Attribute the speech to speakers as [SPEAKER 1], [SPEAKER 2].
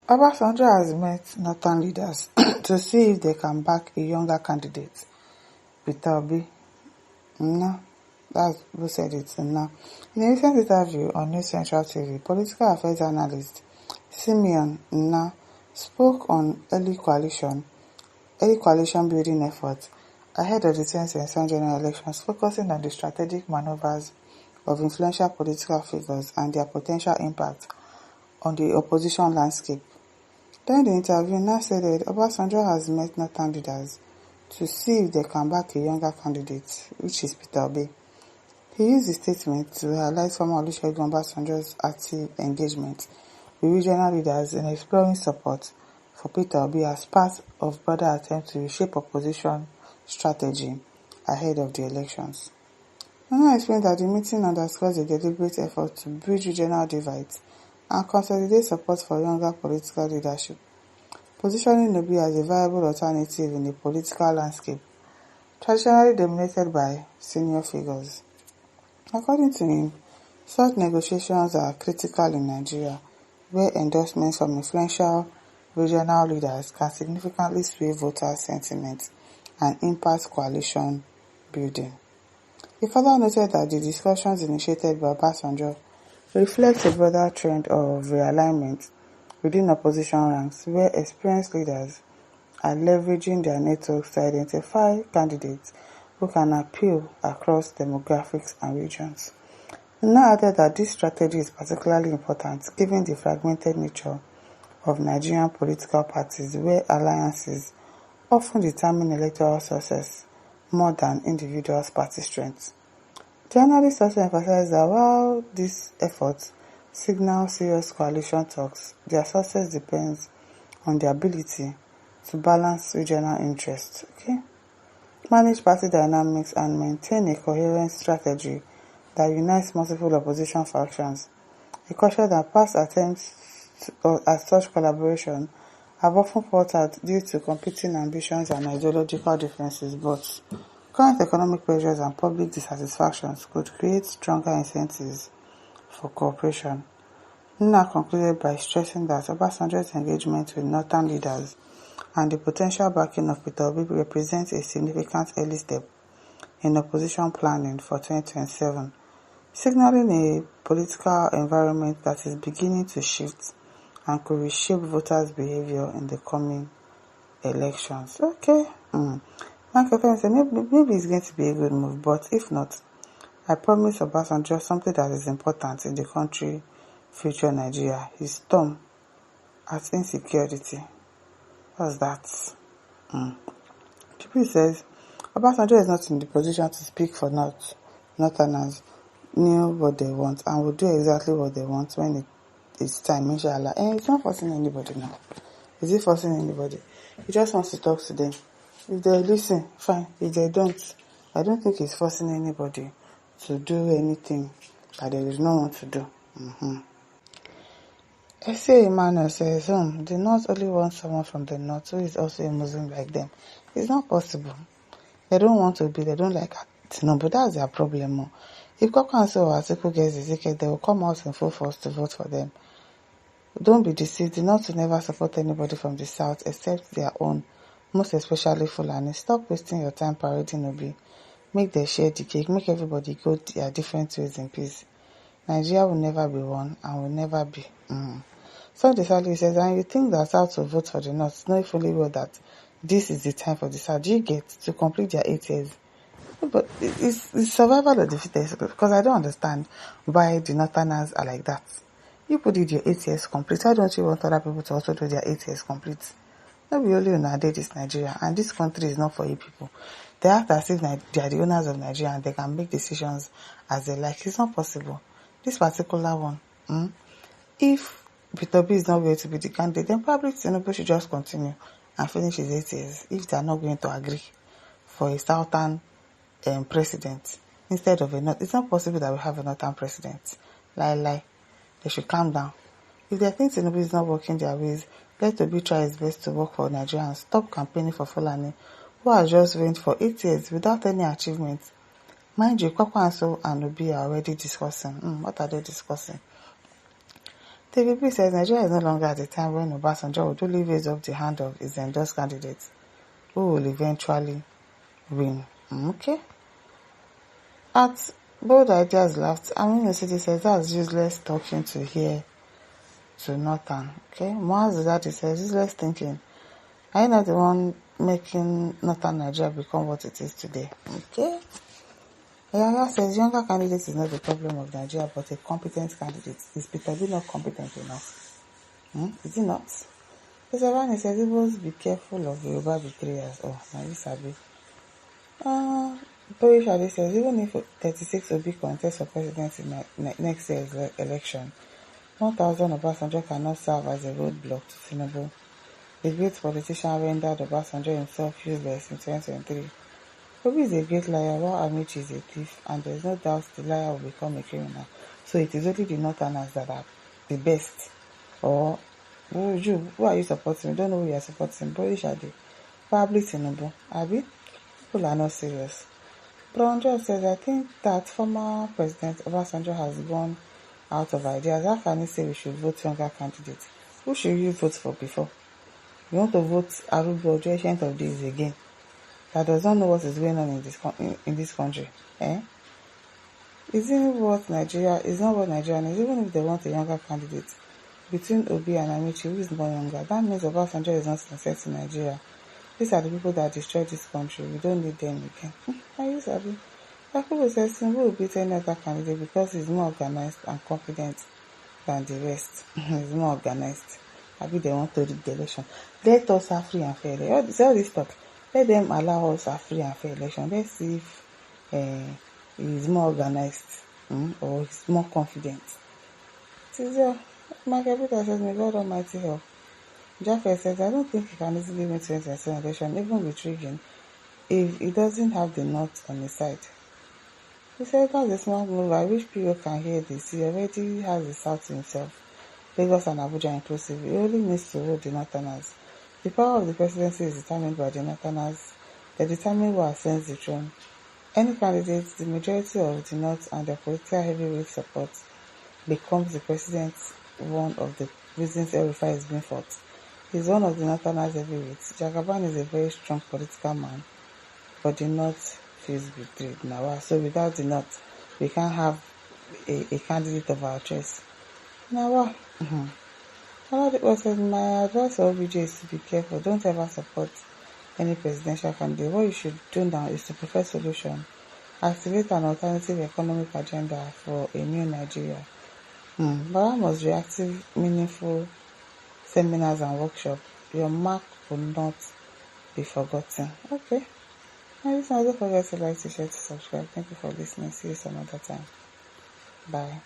[SPEAKER 1] Obasanjo has met northern leaders to see if they can back a younger candidate, Peter Obi. No, that's who said it. No. In a recent interview on News Central TV, political affairs analyst Simeon Nna spoke on early coalition building efforts ahead of the 2027 general elections, focusing on the strategic maneuvers of influential political figures and their potential impact on the opposition landscape. During the interview, Nna said that Obasanjo has met northern leaders to see if they can back a younger candidate, which is Peter Obi. He used the statement to highlight former Olusegun Obasanjo's active engagement with regional leaders in exploring support for Peter Obi as part of broader attempts to reshape opposition strategy ahead of the elections. Nna explained that the meeting underscores a deliberate effort to bridge regional divides and consolidate support for younger political leadership, positioning Obi as a viable alternative in the political landscape traditionally dominated by senior figures. According to him, such negotiations are critical in Nigeria, where endorsements from influential regional leaders can significantly sway voter sentiment and impact coalition building. He further noted that the discussions initiated by Obasanjo reflect a broader trend of realignment within opposition ranks, where experienced leaders are leveraging their networks to identify candidates who can appeal across demographics and regions. Nna added that this strategy is particularly important given the fragmented nature of Nigerian political parties, where alliances often determine electoral success more than individuals' party strengths. The analyst also emphasized that while these efforts signal serious coalition talks, their success depends on the ability to balance regional interests, manage party dynamics, and maintain a coherent strategy that unites multiple opposition factions. He cautioned that past attempts at such collaboration have often faltered due to competing ambitions and ideological differences, but current economic pressures and public dissatisfactions could create stronger incentives for cooperation. Nna concluded by stressing that Obasanjo's engagement with northern leaders and the potential backing of Peter Obi represents a significant early step in opposition planning for 2027, signaling a political environment that is beginning to shift and could reshape voters' behavior in the coming elections. Michael Pence said maybe it's going to be a good move, but if not, I promise Obasanjo something that is important in the country future Nigeria. His storm at insecurity. What's that? People says Obasanjo is not in the position to speak for Northerners knew what they want and will do exactly what they want when it's time, inshallah. And it's not forcing anybody now. Is it forcing anybody? He just wants to talk to them. If they listen, fine. If they don't, I don't think he's forcing anybody to do anything that they do not want to do. S.A. Emmanuel says, the North only wants someone from the North who is also a Muslim like them. It's not possible. They don't like Tinubu. That's their problem. If Kwankwaso or Atiku gets the ticket, they will come out in full force to vote for them. Don't be deceived. The North will never support anybody from the South except their own, most especially Fulani. Stop wasting your time parading Obi. Make them share the cake. Make everybody go their different ways in peace. Nigeria will never be one and will never be. So decidedly says, and you think that South will vote for the North, knowing fully well that this is the time for the South. Do you get to complete their 8 years? But it's survival of the fittest, because I don't understand why the Northerners are like that. You put it your 8 years complete. Why don't you want other people to also do their 8 years complete? Not be only nowadays this Nigeria, and this country is not for you people. They act as if they are the owners of Nigeria and they can make decisions as they like. It's not possible. This particular one, if Peter Obi is not going to be the candidate, then probably Tinubu should just continue and finish his 8 years if they are not going to agree for a southern president instead of a north. It's not possible that we have a northern president. Lie. They should calm down. If they think Tinubu is not working their ways, let Obi try his best to work for Nigeria and stop campaigning for Fulani, who has just reigned for 8 years without any achievement. Mind you, Kwankwaso and Obi are already discussing. What are they discussing? TVP says Nigeria is no longer at a time when Obasanjo would only raise up the hand of his endorsed candidates who will eventually win. Okay. At Bold Ideas Laughed, Aminu City says that's useless talking to here to Northern. Okay. Moaz Zadie says useless thinking. Are you not the one making Northern Nigeria become what it is today? Okay. Yaya says younger candidates is not the problem of Nigeria, but a competent candidate. Is Peter B not competent enough? Is he not? Savannah says Igbos be careful of Yoruba betrayers. Oh, now you sabi. Boy Shadi says even if 36 will be contest for presidency next year's election, 1,000 Obasanjo cannot serve as a roadblock to Tinubu. The great politician rendered Obasanjo himself useless in 2023. Obi is a great liar while Amici is a thief, and there is no doubt the liar will become a criminal. So it is only the Northerners that are the best. Or who are you supporting? You don't know who you are supporting. Boy Shadi. Probably Tinubu. Abi? People are not serious. Brownjoy says, I think that former President Obasanjo has gone out of ideas. How can he say we should vote younger candidates? Who should you vote for before? You want to vote Arugbo, ancient of days again? That does not know what is going on in this country. Isn't what Nigeria needs, even if they want a younger candidate. Between Obi and Amici, who is more younger? That means Obasanjo is not sincere to Nigeria. These are the people that destroyed this country. We don't need them again. Are you sabi? Yakubu says Tinubu will beat any other candidate because he's more organized and confident than the rest. He's more organized. Maybe they want to rig the election. Let us have free and fair election. All this talk. Let them allow us have free and fair election. Let's see if he's more organized or he's more confident. Michael Peter says, may God Almighty help. Jaffe says, I don't think he can easily win 2027 election, even with rigging, if he doesn't have the North on his side. He said, that's a smart move. I wish people can hear this. He already has the South himself, Lagos and Abuja inclusive. He only needs to hold the Northerners. The power of the presidency is determined by the Northerners. They determine who ascends the throne. Any candidate, the majority of the North and their political heavyweight support becomes the president. One of the reasons El-Rufai is being fought. He's one of the Northerners heavyweights. Jagaban is a very strong political man, but the North feels betrayed now. So without the North, we can't have a candidate of our choice. Now, Another said, my advice for OBJ is to be careful. Don't ever support any presidential candidate. What you should do now is to prefer solution. Activate an alternative economic agenda for a new Nigeria. But reactive, meaningful seminars and workshops. Your mark will not be forgotten. Okay. Now, don't forget to like, to share, to subscribe. Thank you for listening. See you some other time. Bye.